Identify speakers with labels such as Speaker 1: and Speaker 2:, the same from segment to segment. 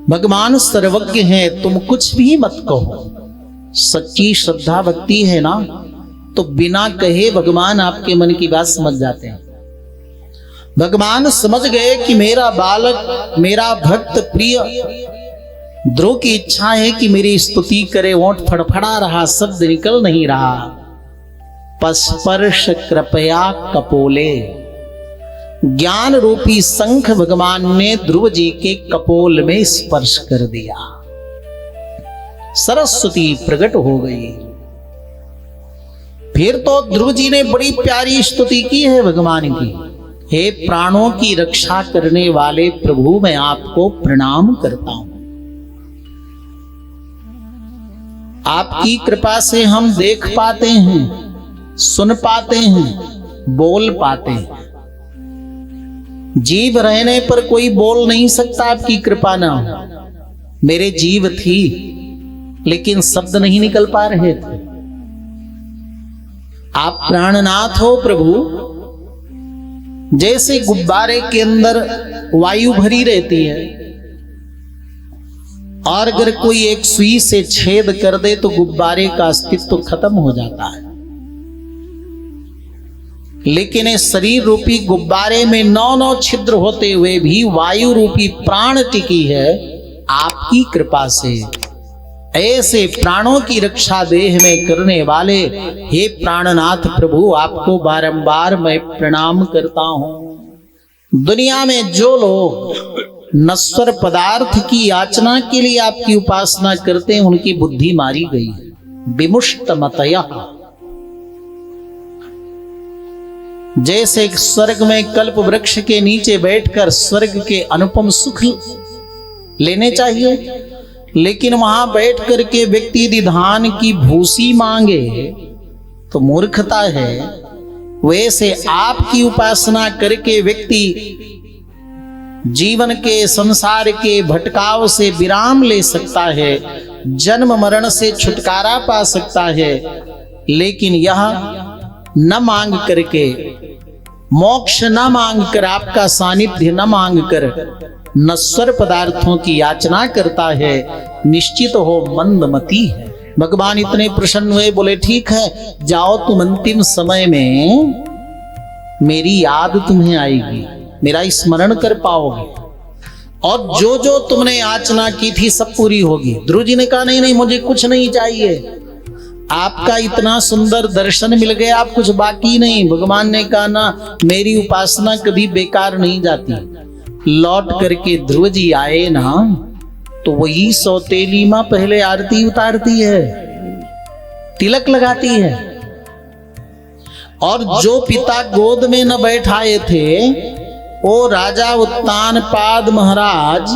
Speaker 1: भगवान सर्वज्ञ हैं, तुम कुछ भी मत कहो। सच्ची श्रद्धा भक्ति है ना, तो बिना कहे भगवान आपके मन की बात समझ जाते हैं। भगवान समझ गए कि मेरा बालक, मेरा भक्त प्रिय ध्रुव की इच्छा है कि मेरी स्तुति करे, ओंठ फड़फड़ा रहा, शब्द निकल नहीं रहा। स्पर्श कृपया कपोले, ज्ञान रूपी शंख भगवान ने ध्रुव जी के कपोल में स्पर्श कर दिया। सरस्वती प्रकट हो गई। फिर तो ध्रुव जी ने बड़ी प्यारी स्तुति की है भगवान की। हे प्राणों की रक्षा करने वाले प्रभु, मैं आपको प्रणाम करता हूं। आपकी कृपा से हम देख पाते हैं, सुन पाते हैं, बोल पाते हैं। जीभ रहने पर कोई बोल नहीं सकता आपकी कृपा ना हो। मेरे जीभ थी लेकिन शब्द नहीं निकल पा रहे थे। आप प्राणनाथ हो प्रभु। जैसे गुब्बारे के अंदर वायु भरी रहती है और अगर कोई एक सुई से छेद कर दे तो गुब्बारे का अस्तित्व खत्म हो जाता है, लेकिन इस शरीर रूपी गुब्बारे में 9 छिद्र होते हुए भी वायु रूपी प्राण टिकी है आपकी कृपा से। ऐसे प्राणों की रक्षा देह में करने वाले हे प्राणनाथ प्रभु, आपको बारंबार मैं प्रणाम करता हूं। दुनिया में जो लोग नश्वर पदार्थ की याचना के लिए आपकी उपासना करते हैं, उनकी बुद्धि मारी गई है। विमुष्ट मतयः, जैसे स्वर्ग में कल्प वृक्ष के नीचे बैठकर स्वर्ग के अनुपम सुख लेने चाहिए, लेकिन वहां बैठ करके व्यक्ति यदि धान की भूसी मांगे तो मूर्खता है। वैसे आपकी उपासना करके व्यक्ति जीवन के, संसार के भटकाव से विराम ले सकता है, जन्म मरण से छुटकारा पा सकता है। लेकिन यह न मांग करके, मोक्ष न मांग कर, आपका सानिध्य न मांग कर नश्वर पदार्थों की याचना करता है, निश्चित हो मंदमती है। भगवान इतने प्रसन्न हुए, बोले ठीक है, जाओ तुम अंतिम समय में मेरी याद तुम्हें आएगी, मेरा स्मरण कर पाओगे और जो जो तुमने याचना की थी सब पूरी होगी। ध्रुव जी ने कहा नहीं नहीं, मुझे कुछ नहीं चाहिए, आपका इतना सुंदर दर्शन मिल गया, आप कुछ बाकी नहीं। भगवान ने कहा ना, मेरी उपासना कभी बेकार नहीं जाती। लौट करके ध्रुव जी आए ना, तो वही सौतेली मां पहले आरती उतारती है, तिलक लगाती है, और जो पिता गोद में न बैठाए थे वो राजा उत्तानपाद महाराज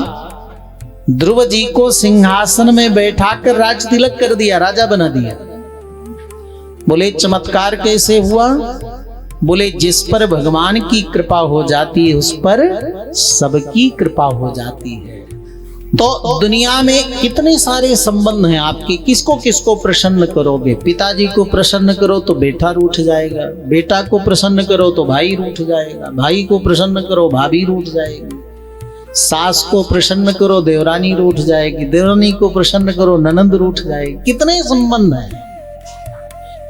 Speaker 1: ध्रुव जी को सिंहासन में बैठाकर राज तिलक कर दिया, राजा बना दिया। बोले चमत्कार कैसे हुआ? बोले जिस पर भगवान की कृपा हो जाती है उस पर सबकी कृपा हो जाती है। तो दुनिया में कितने सारे संबंध हैं आपके, किसको किसको प्रसन्न करोगे? पिताजी को प्रसन्न करो तो बेटा रूठ जाएगा, बेटा को प्रसन्न करो तो भाई रूठ जाएगा, भाई को प्रसन्न करो भाभी रूठ जाएगी, सास को प्रसन्न करो देवरानी रूठ जाएगी, देवरानी को प्रसन्न करो ननंद रूठ जाएगी। कितने संबंध हैं।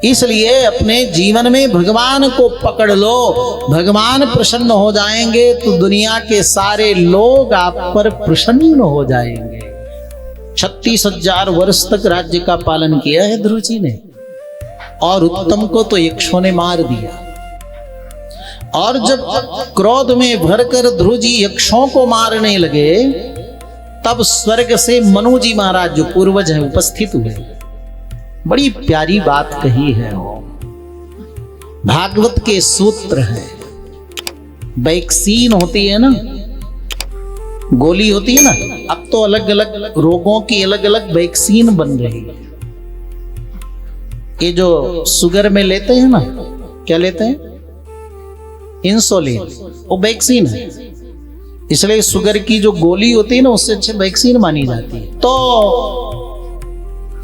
Speaker 1: इसलिए अपने जीवन में भगवान को पकड़ लो, भगवान प्रसन्न हो जाएंगे तो दुनिया के सारे लोग आप पर प्रसन्न हो जाएंगे। 36,000 वर्ष तक राज्य का पालन किया है ध्रुव जी ने, और उत्तम को तो यक्षों ने मार दिया। और जब क्रोध में भरकर ध्रुव जी यक्षों को मारने लगे, तब स्वर्ग से मनु जी महाराज जो पूर्वज हैं उपस्थित हुए। बड़ी प्यारी बात कही है वो, भागवत के सूत्र है। वैक्सीन होती है ना, गोली होती है ना, अब तो अलग अलग रोगों की अलग अलग वैक्सीन बन रही है। ये जो शुगर में लेते हैं ना, क्या लेते हैं? इंसुलिन, वो वैक्सीन है। इसलिए शुगर की जो गोली होती है ना, उससे अच्छी वैक्सीन मानी जाती है। तो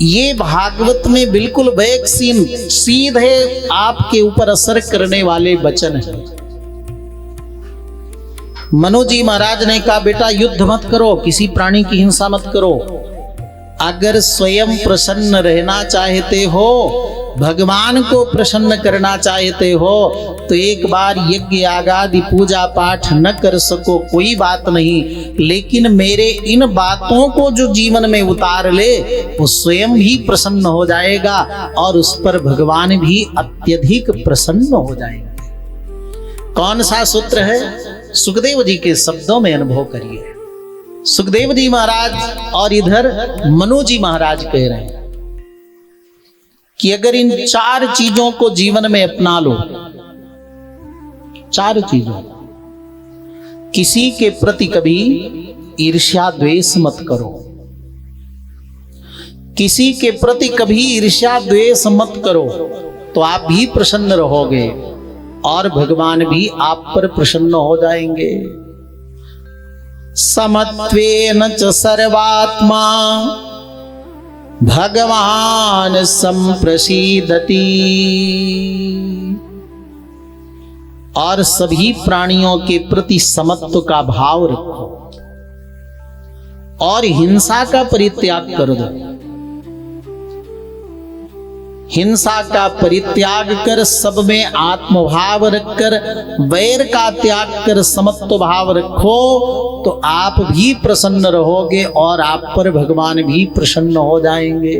Speaker 1: ये भागवत में बिल्कुल वैक्सीन, सीधे आपके ऊपर असर करने वाले वचन हैं। मनु जी महाराज ने कहा बेटा युद्ध मत करो, किसी प्राणी की हिंसा मत करो। अगर स्वयं प्रसन्न रहना चाहते हो, भगवान को प्रसन्न करना चाहते हो, तो एक बार यज्ञ आदि पूजा पाठ न कर सको कोई बात नहीं, लेकिन मेरे इन बातों को जो जीवन में उतार ले वो स्वयं भी प्रसन्न हो जाएगा और उस पर भगवान भी अत्यधिक प्रसन्न हो जाएंगे। कौन सा सूत्र है? सुखदेव जी के शब्दों में अनुभव करिए। सुखदेव जी महाराज और इधर मनु जी महाराज कह रहे हैं कि अगर इन 4 चीजों को जीवन में अपना लो, 4 चीजों, किसी के प्रति कभी ईर्ष्या द्वेष मत करो, किसी के प्रति कभी ईर्ष्या द्वेष मत करो, तो आप भी प्रसन्न रहोगे और भगवान भी आप पर प्रसन्न हो जाएंगे। समत्वेन च सर्वात्मा भगवान संप्रसीदति। और सभी प्राणियों के प्रति समत्व का भाव रखो और हिंसा का परित्याग कर दो। हिंसा का परित्याग कर सब में आत्मभाव रखकर वैर का त्याग कर समत्व भाव रखो, तो आप भी प्रसन्न रहोगे और आप पर भगवान भी प्रसन्न हो जाएंगे।